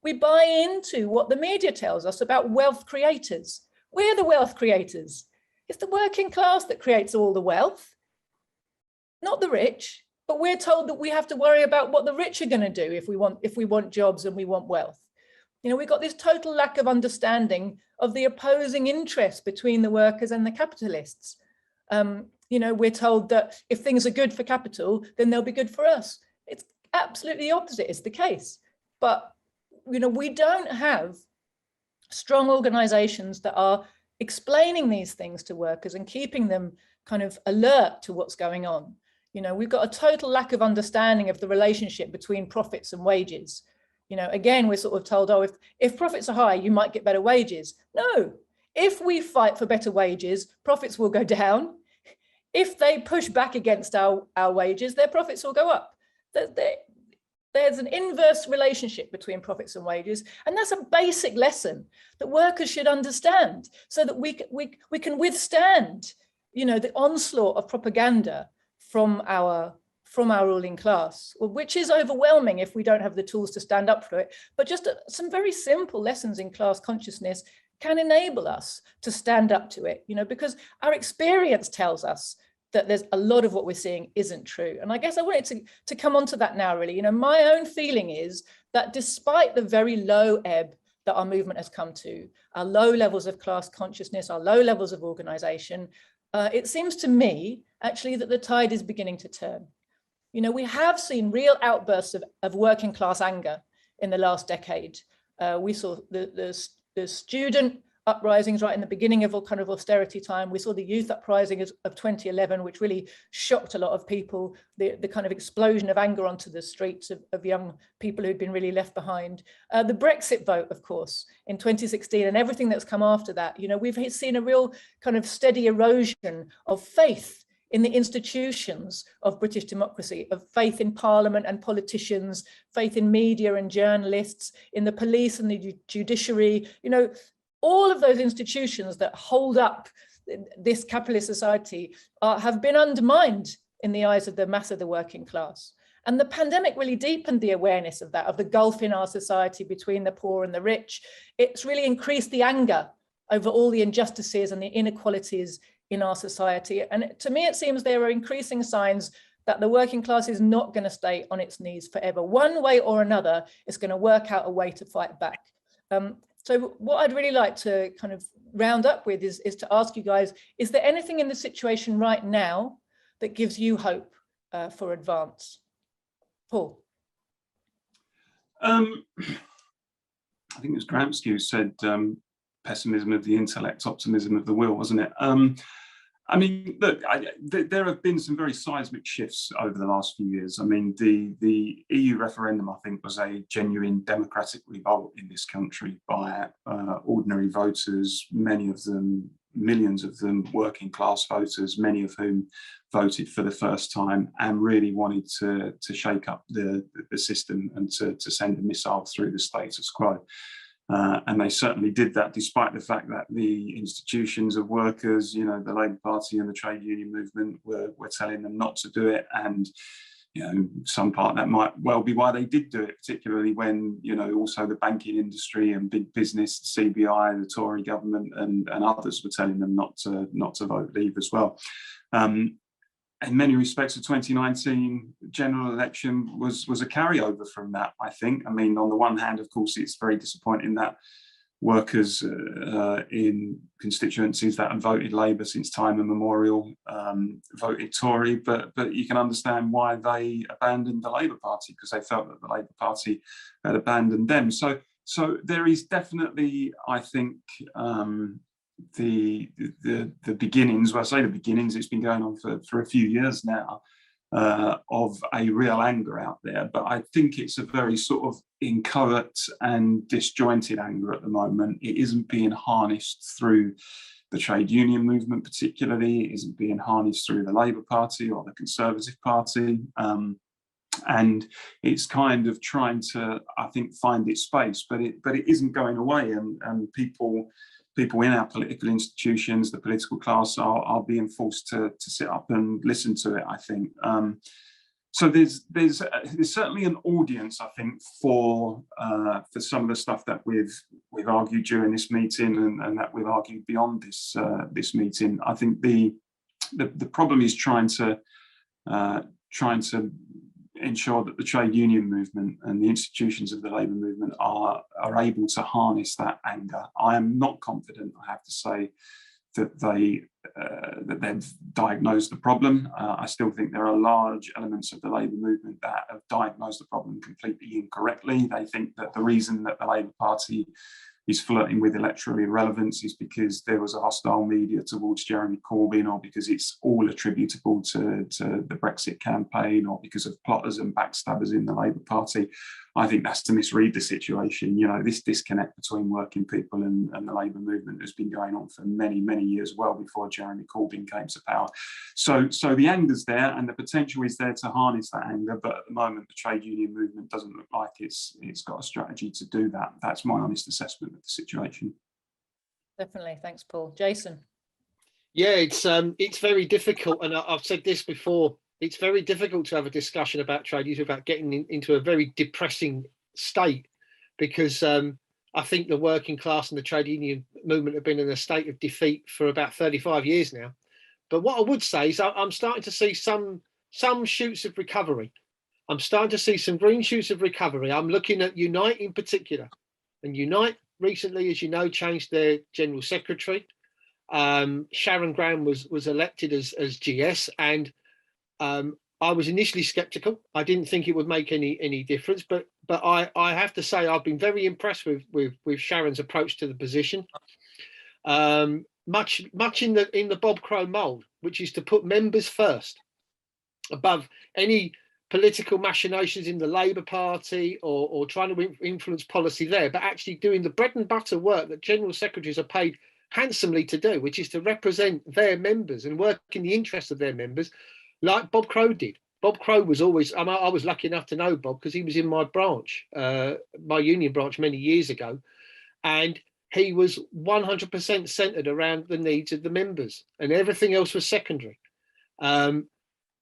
A: We buy into what the media tells us about wealth creators. We're the wealth creators. It's the working class that creates all the wealth, not the rich. But we're told that we have to worry about what the rich are going to do if we want jobs and we want wealth. We've got this total lack of understanding of the opposing interests between the workers and the capitalists. We're told that if things are good for capital, then they'll be good for us. It's absolutely the opposite is the case. But, we don't have strong organizations that are explaining these things to workers and keeping them kind of alert to what's going on. We've got a total lack of understanding of the relationship between profits and wages. Again, we're sort of told, oh, if profits are high, you might get better wages. No, if we fight for better wages, profits will go down. If they push back against our wages, their profits will go up. There's an inverse relationship between profits and wages. And that's a basic lesson that workers should understand so that we can withstand, the onslaught of propaganda from our ruling class, which is overwhelming if we don't have the tools to stand up for it. But just some very simple lessons in class consciousness can enable us to stand up to it, because our experience tells us that there's a lot of what we're seeing isn't true. And I guess I wanted to come on to that now, really. My own feeling is that despite the very low ebb that our movement has come to, our low levels of class consciousness, our low levels of organization, it seems to me actually that the tide is beginning to turn. We have seen real outbursts of working class anger in the last decade. We saw the student uprisings right in the beginning of all kind of austerity time. We saw the youth uprising of 2011, which really shocked a lot of people, the kind of explosion of anger onto the streets of young people who'd been really left behind. The Brexit vote, of course, in 2016 and everything that's come after that. We've seen a real kind of steady erosion of faith in the institutions of British democracy, of faith in parliament and politicians, faith in media and journalists, in the police and the judiciary, all of those institutions that hold up this capitalist society have been undermined in the eyes of the mass of the working class. And the pandemic really deepened the awareness of that, of the gulf in our society between the poor and the rich. It's really increased the anger over all the injustices and the inequalities in our society. And to me, it seems there are increasing signs that the working class is not going to stay on its knees forever. One way or another, it's going to work out a way to fight back. So what I'd really like to kind of round up with is to ask you guys, is there anything in the situation right now that gives you hope for advance? Paul?
B: I think it was Gramsci who said pessimism of the intellect, optimism of the will, wasn't it? I mean, look, there have been some very seismic shifts over the last few years. I mean, the EU referendum, I think, was a genuine democratic revolt in this country by ordinary voters, many of them, millions of them, working class voters, many of whom voted for the first time and really wanted to shake up the system and to send a missile through the status quo. And they certainly did that, despite the fact that the institutions of workers, the Labour Party and the trade union movement were telling them not to do it. And, some part that might well be why they did do it, particularly when, also the banking industry and big business, the CBI, the Tory government and others were telling them not to vote leave as well. In many respects, the 2019 general election was a carryover from that, I think. I mean, on the one hand, of course, it's very disappointing that workers in constituencies that have voted Labour since time immemorial voted Tory, but you can understand why they abandoned the Labour Party, because they felt that the Labour Party had abandoned them. So there is definitely, I think, the beginnings. Well, I say the beginnings. It's been going on for a few years now. Of a real anger out there, but I think it's a very sort of inchoate and disjointed anger at the moment. It isn't being harnessed through the trade union movement particularly, it isn't being harnessed through the Labour Party or the Conservative Party, and it's kind of trying to, I think, find its space, but it isn't going away, and people in our political institutions, the political class, are being forced to sit up and listen to it, I think. So there's certainly an audience, I think, for some of the stuff that we've argued during this meeting, and that we've argued beyond this meeting. I think the problem is trying to ensure that the trade union movement and the institutions of the labour movement are able to harness that anger. I am not confident, I have to say, that they've diagnosed the problem. I still think there are large elements of the labour movement that have diagnosed the problem completely incorrectly. They think that the reason that the Labour Party is flirting with electoral irrelevance is because there was a hostile media towards Jeremy Corbyn, or because it's all attributable to the Brexit campaign, or because of plotters and backstabbers in the Labour Party. I think that's to misread the situation. You know, this disconnect between working people and the labour movement has been going on for many, many years, well before Jeremy Corbyn came to power. So the anger's there, and the potential is there to harness that anger, but at the moment the trade union movement doesn't look like it's got a strategy to do that. That's my honest assessment of the situation.
A: Definitely, thanks, Paul. Jason.
C: Yeah, it's very difficult, and I've said this before. It's very difficult to have a discussion about trade unions without getting into a very depressing state, because I think the working class and the trade union movement have been in a state of defeat for about 35 years now. But what I would say is I'm starting to see some shoots of recovery. I'm starting to see some green shoots of recovery. I'm looking at Unite in particular, and Unite recently, as you know, changed their general secretary. Sharon Graham was elected as GS, and I was initially skeptical. I didn't think it would make any difference, but I have to say I've been very impressed with Sharon's approach to the position. Much in the Bob Crow mould, which is to put members first, above any political machinations in the Labour Party or trying to influence policy there, but actually doing the bread and butter work that general secretaries are paid handsomely to do, which is to represent their members and work in the interest of their members, like Bob Crow did. Bob Crow was always, I was lucky enough to know Bob because he was in my branch, my union branch many years ago, and he was 100% centred around the needs of the members, and everything else was secondary.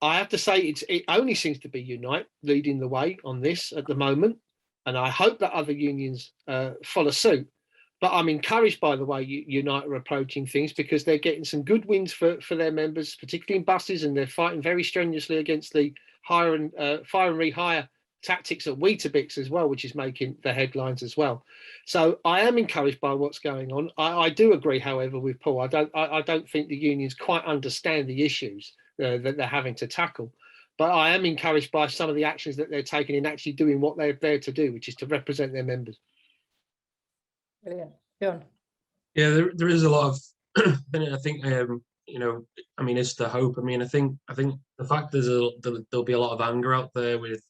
C: I have to say it only seems to be Unite leading the way on this at the moment, and I hope that other unions follow suit. But I'm encouraged by the way Unite are approaching things, because they're getting some good wins for their members, particularly in buses, and they're fighting very strenuously against the fire and rehire tactics at Weetabix as well, which is making the headlines as well. So I am encouraged by what's going on. I do agree, however, with Paul. I don't think the unions quite understand the issues that they're having to tackle. But I am encouraged by some of the actions that they're taking in actually doing what they're there to do, which is to represent their members.
A: Brilliant. John.
D: Yeah, there is a lot of, I think, you know, I mean, it's the hope. I mean, I think the fact there'll be a lot of anger out there with,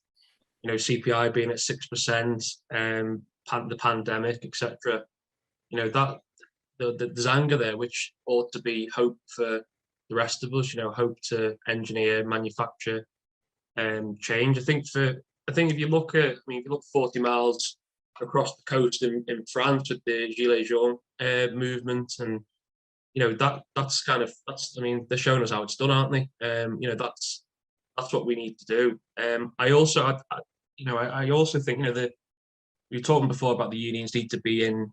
D: you know, CPI being at 6%, the pandemic, etc. You know, that there's anger there, which ought to be hope for the rest of us. You know, hope to engineer, manufacture, change. I think if you look at, I mean, if you look 40 miles across the coast in France with the Gilets jaunes movement, and you know that's I mean, they're showing us how it's done, aren't they? You know, that's what we need to do. I also think, you know, that we were talking before about the unions need to be in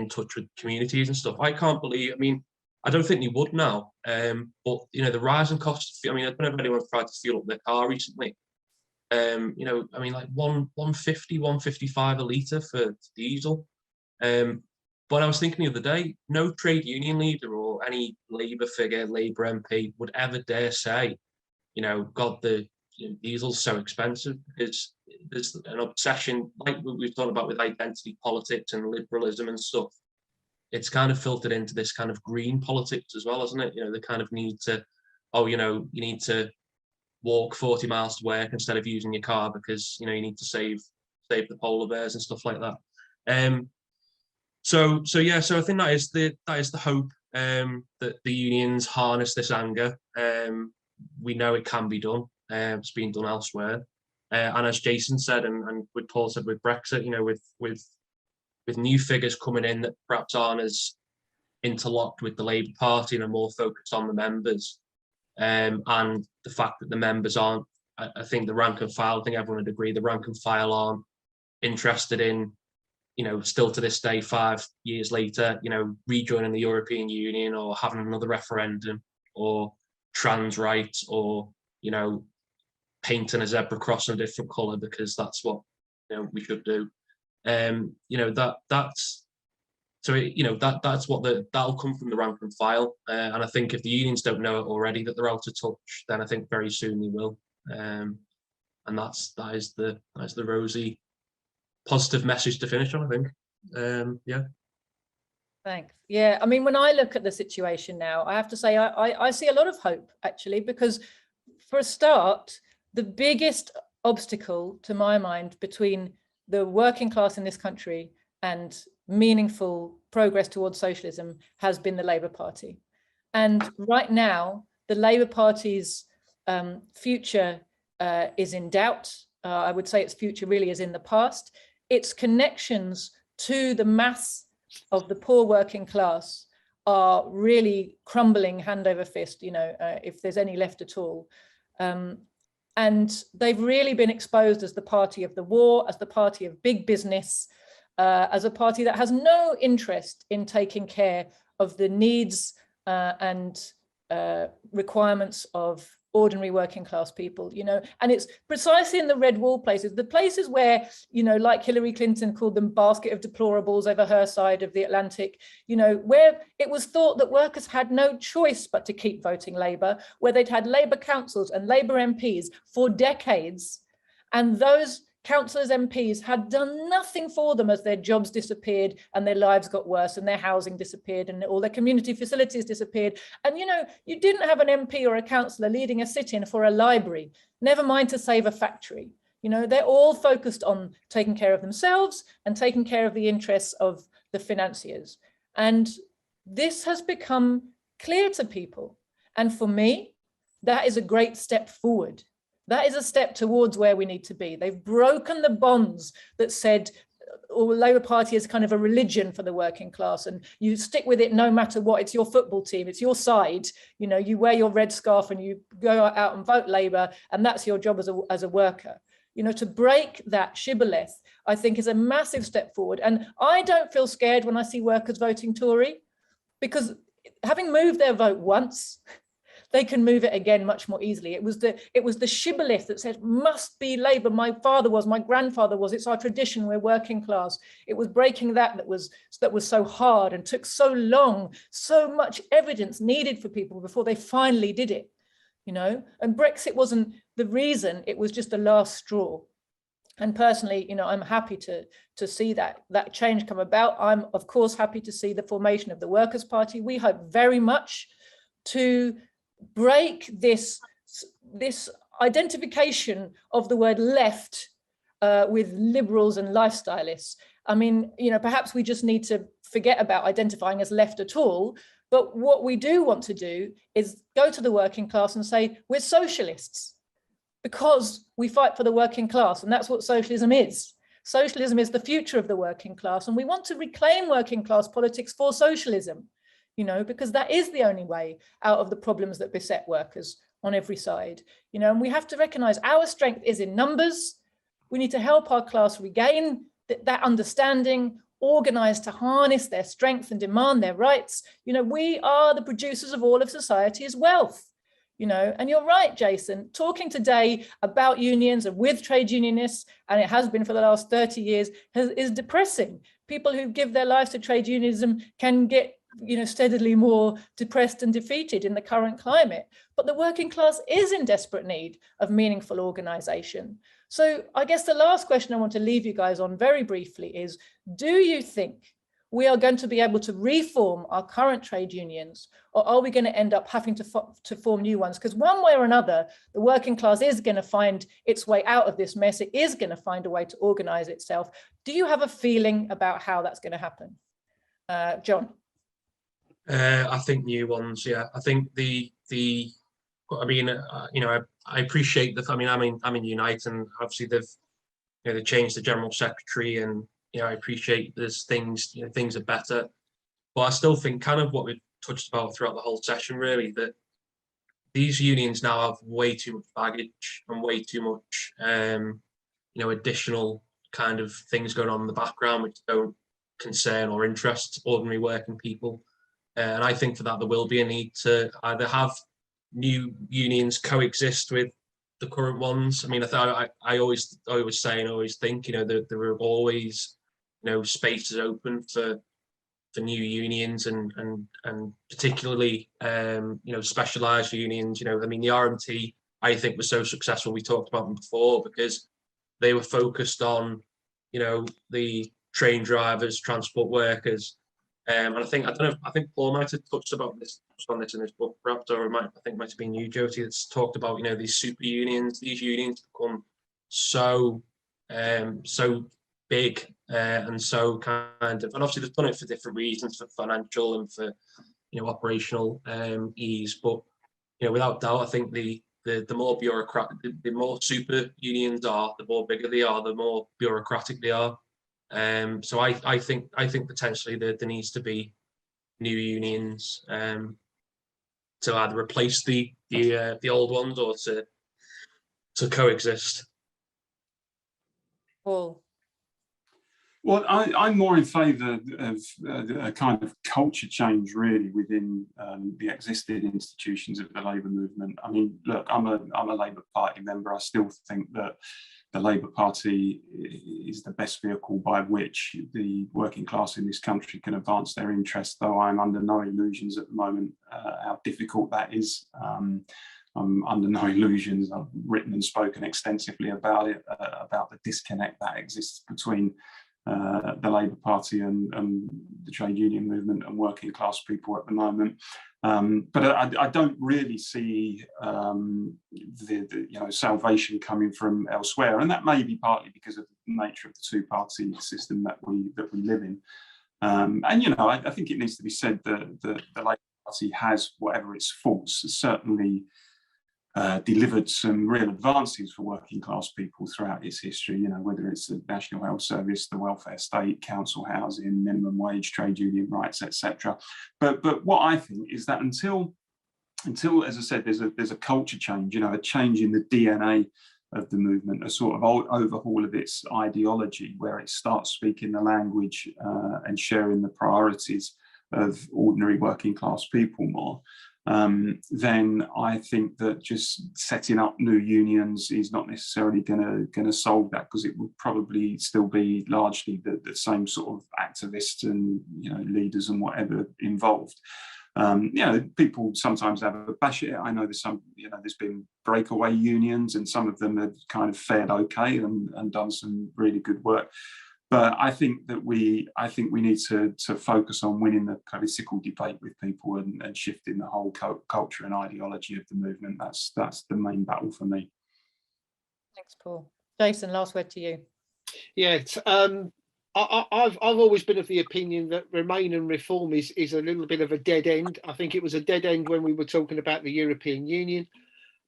D: touch with communities and stuff. I can't believe, I mean, I don't think they would now, but you know, the rising cost of, I mean, I don't know if anyone's tried to fuel up their car recently. You know, I mean, like 150, 155 a litre for diesel. But I was thinking the other day, no trade union leader or any Labour figure, Labour MP would ever dare say, God, the diesel's so expensive, because there's an obsession, like we've talked about with identity politics and liberalism and stuff. It's kind of filtered into this kind of green politics as well, isn't it? The kind of need to, you need to walk 40 miles to work instead of using your car because, you need to save the polar bears and stuff like that. So I think that is the hope, that the unions harness this anger. We know it can be done. It's been done elsewhere, and as Jason said, and what Paul said with Brexit, with new figures coming in that perhaps aren't as interlocked with the Labour Party and are more focused on the members, and the fact that the members aren't. I think the rank and file. I think everyone would agree the rank and file aren't interested in, still to this day, 5 years later, rejoining the European Union or having another referendum or trans rights or, painting a zebra cross in a different colour because that's what, we should do. That's what that'll come from the rank and file. And I think if the unions don't know it already that they're out of touch, then I think very soon they will. And that is the rosy, positive message to finish on, I think. Yeah.
A: Thanks. Yeah, I mean, when I look at the situation now, I have to say I see a lot of hope, actually, because for a start, the biggest obstacle, to my mind, between the working class in this country and meaningful progress towards socialism has been the Labour Party. And right now, the Labour Party's future is in doubt. I would say its future really is in the past. Its connections to the mass of the poor working class are really crumbling hand over fist, if there's any left at all. And they've really been exposed as the party of the war, as the party of big business, as a party that has no interest in taking care of the needs and requirements of ordinary working class people, and it's precisely in the red wall places, the places where, like Hillary Clinton called them basket of deplorables over her side of the Atlantic, where it was thought that workers had no choice but to keep voting Labour, where they'd had Labour councils and Labour MPs for decades, and those councillors, MPs had done nothing for them as their jobs disappeared and their lives got worse and their housing disappeared and all their community facilities disappeared. And, you didn't have an MP or a councillor leading a sit-in for a library, never mind to save a factory. They're all focused on taking care of themselves and taking care of the interests of the financiers. And this has become clear to people. And for me, that is a great step forward. That is a step towards where we need to be. They've broken the bonds that said, or Labour Party is kind of a religion for the working class, and you stick with it no matter what. It's your football team, it's your side. You wear your red scarf and you go out and vote Labour, and that's your job as a worker. To break that shibboleth, I think, is a massive step forward. And I don't feel scared when I see workers voting Tory, because having moved their vote once, they can move it again much more easily. It was the shibboleth that said, must be Labour. My father was, my grandfather was, it's our tradition, we're working class. It was breaking that was so hard and took so long, so much evidence needed for people before they finally did it, and Brexit wasn't the reason, it was just the last straw. And personally, I'm happy to see that change come about. I'm, of course, happy to see the formation of the Workers' Party. We hope very much to break this identification of the word left with liberals and lifestylists. I mean, perhaps we just need to forget about identifying as left at all. But what we do want to do is go to the working class and say, we're socialists because we fight for the working class. And that's what socialism is. Socialism is the future of the working class. And we want to reclaim working class politics for socialism. Because that is the only way out of the problems that beset workers on every side. And we have to recognize our strength is in numbers. We need to help our class regain that understanding, organize to harness their strength and demand their rights. We are the producers of all of society's wealth. And you're right, Jason, talking today about unions and with trade unionists, and it has been for the last 30 years, is depressing. people who give their lives to trade unionism can get, you know, steadily more depressed and defeated in the current climate. But the working class is in desperate need of meaningful organisation. So I guess the last question I want to leave you guys on very briefly is, do you think we are going to be able to reform our current trade unions, or are we going to end up having to form new ones? Because one way or another, the working class is going to find its way out of this mess. It is going to find a way to organise itself. Do you have a feeling about how that's going to happen? John?
D: I think new ones, yeah. I think I mean, you know, I appreciate the. I mean, I'm in Unite, and obviously they've changed the general secretary, and you know, I appreciate there's things, you know, things are better, but I still think kind of what we've touched about throughout the whole session, really, that these unions now have way too much baggage and way too much, you know, additional kind of things going on in the background which don't concern or interest ordinary working people. And I think for that there will be a need to either have new unions coexist with the current ones. I mean, I always say and always think, you know, that there are always, you know, spaces open for new unions and particularly you know, specialised unions. You know, I mean, the RMT I think was so successful. We talked about them before because they were focused on, you know, the train drivers, transport workers. And I think Paul might have touched on this in his book, perhaps, or I think it might have been you, Joti, that's talked about, you know, these super unions. These unions become so big and so kind of, and obviously they've done it for different reasons, for financial and for, you know, operational ease. But you know, without doubt, I think the more bureaucratic, the more super unions are, the more bigger they are, the more bureaucratic they are. So I think potentially there needs to be new unions to either replace the old ones or to coexist.
A: Paul?
B: Well, I'm more in favour of a kind of culture change, really, within the existing institutions of the Labour movement. I mean, look, I'm a Labour Party member. I still think that the Labour Party is the best vehicle by which the working class in this country can advance their interests, though I'm under no illusions at the moment how difficult that is. I'm under no illusions. I've written and spoken extensively about it, about the disconnect that exists between the Labour Party and the trade union movement and working class people at the moment. But I don't really see the you know, salvation coming from elsewhere, and that may be partly because of the nature of the two-party system that we live in. And you know, I think it needs to be said that the Labour Party has, whatever its faults, certainly delivered some real advances for working class people throughout its history, you know, whether it's the National Health Service, the welfare state, council housing, minimum wage, trade union rights, etc. But what I think is that until, as I said, there's a culture change, you know, a change in the DNA of the movement, a sort of overhaul of its ideology, where it starts speaking the language and sharing the priorities of ordinary working class people more. Then I think that just setting up new unions is not necessarily going to solve that, because it would probably still be largely the same sort of activists and, you know, leaders and whatever involved. You know, people sometimes have a bash at it. I know there's some, you know, there's been breakaway unions, and some of them have kind of fared okay and done some really good work. But I think we need to focus on winning the political debate with people and shifting the whole culture and ideology of the movement. That's the main battle for me.
A: Thanks, Paul. Jason, last word to you.
C: Yeah, I've always been of the opinion that Remain and Reform is a little bit of a dead end. I think it was a dead end when we were talking about the European Union.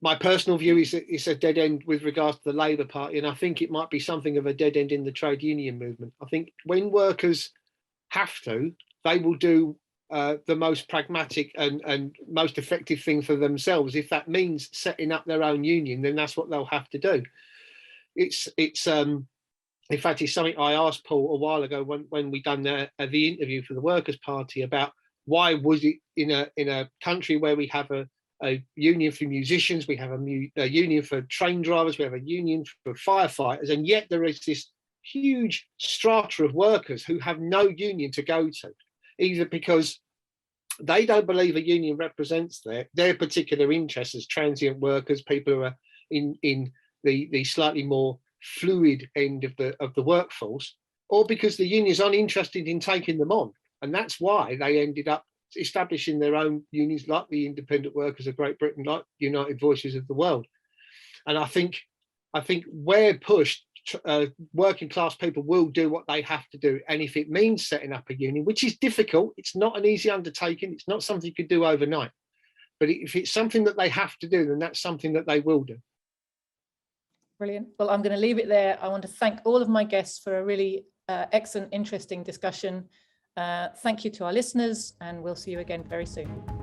C: My personal view is that it's a dead end with regards to the Labour Party, and I think it might be something of a dead end in the trade union movement. I think when workers have to, they will do the most pragmatic and most effective thing for themselves. If that means setting up their own union, then that's what they'll have to do. It's in fact, it's something I asked Paul a while ago when we done the interview for the Workers' Party about why was it in a country where we have a union for musicians, we have a union for train drivers, we have a union for firefighters, and yet there is this huge strata of workers who have no union to go to, either because they don't believe a union represents their particular interests as transient workers, people who are in the slightly more fluid end of the workforce, or because the unions aren't interested in taking them on. And that's why they ended up establishing their own unions, like the Independent Workers of Great Britain, like United Voices of the World. And I think where pushed, working class people will do what they have to do. And if it means setting up a union, which is difficult, it's not an easy undertaking, it's not something you could do overnight. But if it's something that they have to do, then that's something that they will do.
A: Brilliant. Well, I'm going to leave it there. I want to thank all of my guests for a really excellent, interesting discussion. Thank you to our listeners, and we'll see you again very soon.